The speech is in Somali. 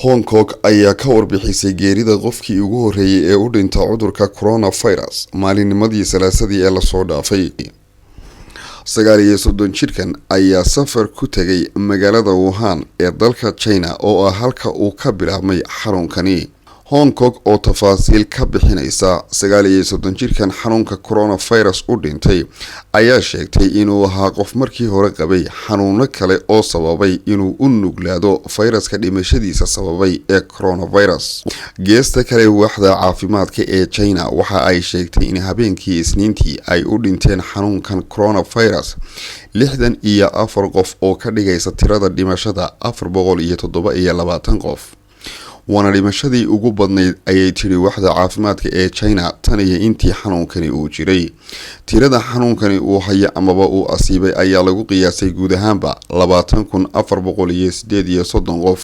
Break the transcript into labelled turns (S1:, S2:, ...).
S1: Hong Kong ayaa ka warbixisay geerida qofkii ugu horeeyay ee u dhintay cudurka coronavirus maalinnimadii Salaasadii ee la soo dhaafay. 39 jirkan ayaa safar ku tagay magaalada Wuhan ee dalka China oo ah halka uu ka bilaabmay xanuunkani. Hong Kong oo tafaasiil ka bixinaysa 39 jirkan xanuunka coronavirus u dhintay ayaa sheegtay inuu ahaa qof markii hore qabay xanuuno kale oo sababay inuu u nuglaado fayraska dhimashadiisa sababay ee coronavirus. Geesta kale waaxda caafimaadka ee China waxa ay sheegtay in habeenkii Isniintii ay u dhinteen xanuunkan coronavirus 64 qof oo ka dhigaysa tirada dhimashada 427 qof. waana dhimashadii ugu badnayd ayay tiri waaxda caafimaadka ee China tan iyo intii xanuunkani uu jiray. Tirada xanuunkani uu haya amaba uu asiibay ayaa lagu qiyaasay guud ahaanba 20,438 qof.